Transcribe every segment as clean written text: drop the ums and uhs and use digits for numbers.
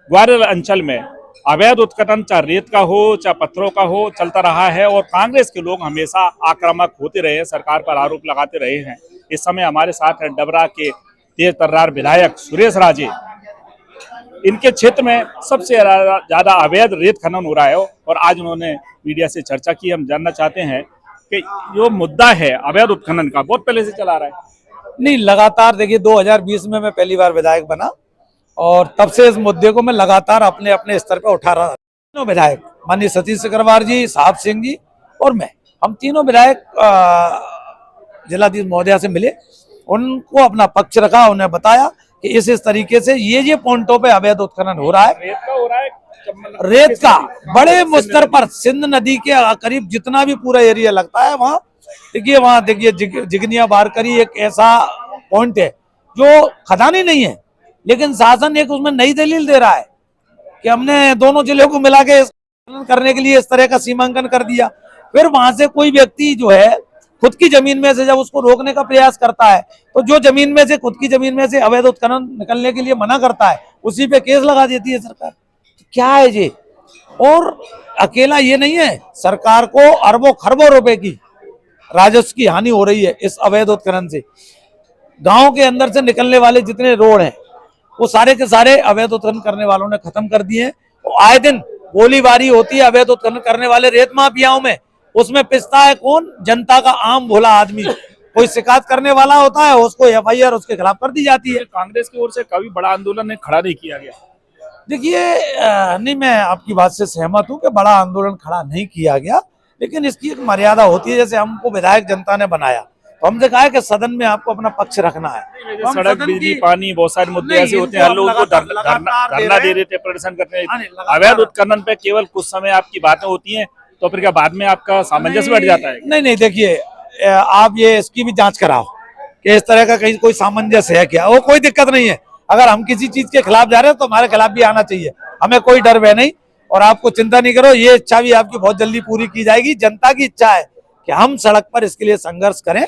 ग्वालियर अंचल में अवैध उत्खनन चाहे रेत का हो चाहे पत्थरों का हो चलता रहा है और कांग्रेस के लोग हमेशा आक्रामक होते रहे हैं, सरकार पर आरोप लगाते रहे हैं। इस समय हमारे साथ हैं डबरा के तेज तर्रार विधायक सुरेश राजे। इनके क्षेत्र में सबसे ज्यादा अवैध रेत खनन हो रहा है और आज उन्होंने मीडिया से चर्चा की। हम जानना चाहते हैं कि जो मुद्दा है अवैध उत्खनन का बहुत पहले से चला रहा है। नहीं, लगातार देखिए 2020 में मैं पहली बार विधायक बना और तब से इस मुद्दे को मैं लगातार अपने अपने स्तर पर उठा रहा। तीनों विधायक माननीय सतीश अग्रवाल जी, साहब सिंह जी और मैं, हम तीनों विधायक जिलाधीश महोदया से मिले, उनको अपना पक्ष रखा, उन्हें बताया कि इस तरीके से ये पॉइंटों पे अवैध उत्खनन हो रहा है। रेत का हो रहा है, रेत का बड़े मुस्तर पर सिंध नदी के करीब जितना भी पूरा एरिया लगता है वहाँ देखिए जिगनिया बारकरी एक ऐसा पॉइंट है जो खदानी नहीं है, लेकिन शासन एक उसमें नई दलील दे रहा है कि हमने दोनों जिलों को मिला के करने के लिए इस तरह का सीमांकन कर दिया। फिर वहां से कोई व्यक्ति जो है खुद की जमीन में से जब उसको रोकने का प्रयास करता है तो जो जमीन में से खुद की जमीन में से अवैध उत्खनन निकलने के लिए मना करता है उसी पे केस लगा देती है सरकार। तो क्या है ये? और अकेला ये नहीं है, सरकार को अरबों खरबों रुपए की राजस्व की हानि हो रही है इस अवैध उत्खनन से। गांव के अंदर से निकलने वाले जितने रोड हैं वो सारे के सारे अवैध उत्खनन करने वालों ने खत्म कर दिए हैं। और आए दिन गोलीबारी होती है अवैध उत्खनन करने वाले रेत माफियाओं में, उसमें पिसता है कौन? जनता का आम भोला आदमी। कोई शिकायत करने वाला होता है उसको एफआईआर उसके खिलाफ कर दी जाती है। कांग्रेस की ओर से कभी बड़ा आंदोलन खड़ा नहीं किया गया। देखिए नहीं, मैं आपकी बात से सहमत हूं कि बड़ा आंदोलन खड़ा नहीं किया गया, लेकिन इसकी एक मर्यादा होती है। जैसे हमको विधायक जनता ने बनाया तो हमसे कहा है कि सदन में आपको अपना पक्ष रखना है। तो सड़क, बिजली, पानी, बहुत सारे मुद्दे ऐसे होते हैं, लोग उनको धरना दे रहे थे, प्रदर्शन करते हैं। अवैध उत्खनन पे केवल कुछ समय आपकी बातें होती हैं तो फिर क्या बाद में आपका सामंजस्य बैठ जाता है? नहीं, देखिए आप ये इसकी भी जांच कराओ कि इस तरह का कहीं कोई सामंजस्य है क्या। वो कोई दिक्कत नहीं है, अगर हम किसी चीज के खिलाफ जा रहे हैं तो हमारे खिलाफ भी आना चाहिए, हमें कोई डर भय नहीं। और आपको चिंता नहीं करो, ये इच्छा भी आपकी बहुत जल्दी पूरी की जाएगी। जनता की इच्छा है कि हम सड़क पर इसके लिए संघर्ष करें,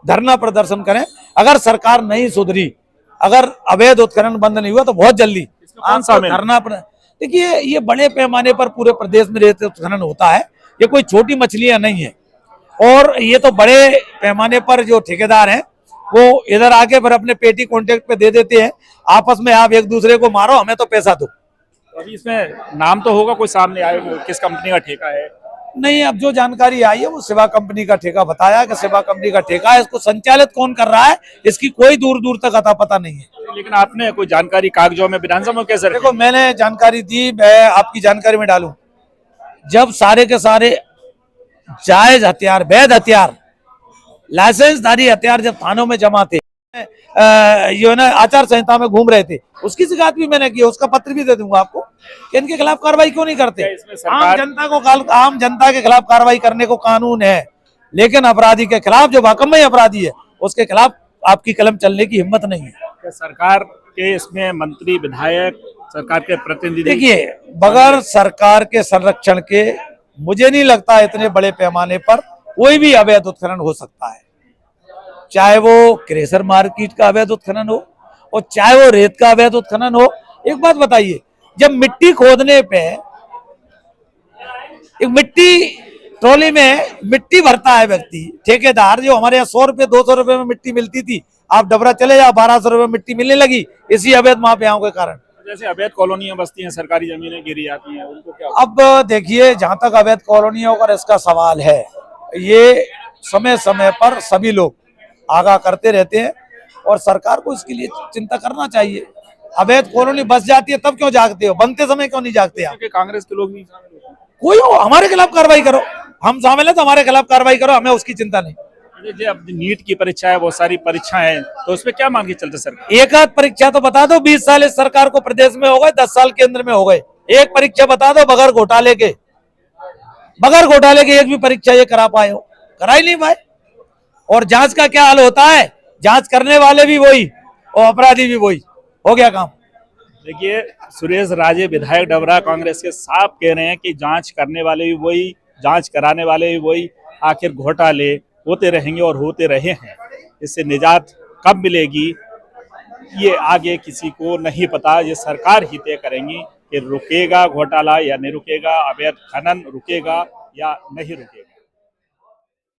धरना प्रदर्शन करें। अगर सरकार नहीं सुधरी, अगर अवैध उत्खनन बंद नहीं हुआ तो बहुत जल्दी धरना। देखिए ये बड़े पैमाने पर पूरे प्रदेश में रेत उत्खनन होता है, ये कोई छोटी मछलियां नहीं है। और ये तो बड़े पैमाने पर जो ठेकेदार हैं वो इधर आके फिर अपने पेटी कॉन्ट्रैक्ट पे दे देते हैं, आपस में आप एक दूसरे को मारो, हमें तो पैसा दो। अभी इसमें नाम तो होगा कोई सामने आए, किस कंपनी का ठेका है? नहीं, अब जो जानकारी आई है वो सेवा कंपनी का ठेका बताया कि सेवा कंपनी का ठेका है। इसको संचालित कौन कर रहा है इसकी कोई दूर दूर तक अता पता नहीं है। लेकिन आपने कोई जानकारी कागजों में विधानसभा में कैसे? देखो मैंने जानकारी दी, मैं आपकी जानकारी में डालूं। जब सारे के सारे जायज हथियार, वैध हथियार, लाइसेंसधारी हथियार जब थानों में जमा थे, ये ना आचार संहिता में घूम रहे थे, उसकी शिकायत भी मैंने की, उसका पत्र भी दे दूंगा आपको कि इनके खिलाफ कार्रवाई क्यों नहीं करते। आम जनता के खिलाफ कार्रवाई करने को कानून है, लेकिन अपराधी के खिलाफ, जो वाकई अपराधी है उसके खिलाफ आपकी कलम चलने की हिम्मत नहीं है। सरकार के इसमें मंत्री, विधायक, सरकार के प्रतिनिधि, देखिए बगैर सरकार के संरक्षण के मुझे नहीं लगता इतने बड़े पैमाने पर कोई भी अवैध उत्खनन हो सकता है। चाहे वो क्रेशर मार्केट का अवैध उत्खनन हो और चाहे वो रेत का अवैध उत्खनन हो। एक बात बताइए, जब मिट्टी खोदने पे एक मिट्टी ट्रॉली में मिट्टी भरता है व्यक्ति, ठेकेदार, जो हमारे यहाँ 100 रुपए 200 रुपए में मिट्टी मिलती थी, आप डबरा चले जाओ 1200 रुपए में मिट्टी मिलने लगी इसी अवैध माफियाओं के कारण। जैसे अवैध कॉलोनियां बसती हैं, सरकारी जमीनें गिरी जाती हैं, उनको क्या? अब देखिए जहां तक अवैध कॉलोनियों का इसका सवाल है, ये समय समय पर सभी लोग आगाह करते रहते हैं और सरकार को इसके लिए चिंता करना चाहिए। अवैध कॉलोनी बस जाती है तब क्यों जागते हो, बनते समय क्यों नहीं जागते आप? कांग्रेस के लोग भी कोई हो, हमारे खिलाफ कार्रवाई करो, हम शामिल है तो हमारे खिलाफ कार्रवाई करो, हमें उसकी चिंता नहीं। अब नीट की परीक्षा है, बहुत सारी परीक्षाएं हैं, तो उसमें क्या मांग के चलते सरकार? एक आध परीक्षा तो बता दो, 20 साल इस सरकार को प्रदेश में हो गए, 10 साल केंद्र में हो गए, एक परीक्षा बता दो बगैर घोटाले के एक भी परीक्षा ये करा पाए हो? करा ही नहीं पाए। और जांच का क्या हाल होता है, जांच करने वाले भी वही और अपराधी भी वही, हो गया काम। देखिए सुरेश राजे विधायक डबरा कांग्रेस के साफ कह रहे हैं कि जांच करने वाले भी वही, जांच कराने वाले भी वही, आखिर घोटाले होते रहेंगे और होते रहे हैं। इससे निजात कब मिलेगी ये आगे किसी को नहीं पता, ये सरकार ही तय करेंगी। कि रुकेगा घोटाला या नहीं रुकेगा, अवैध खनन रुकेगा या नहीं रुकेगा।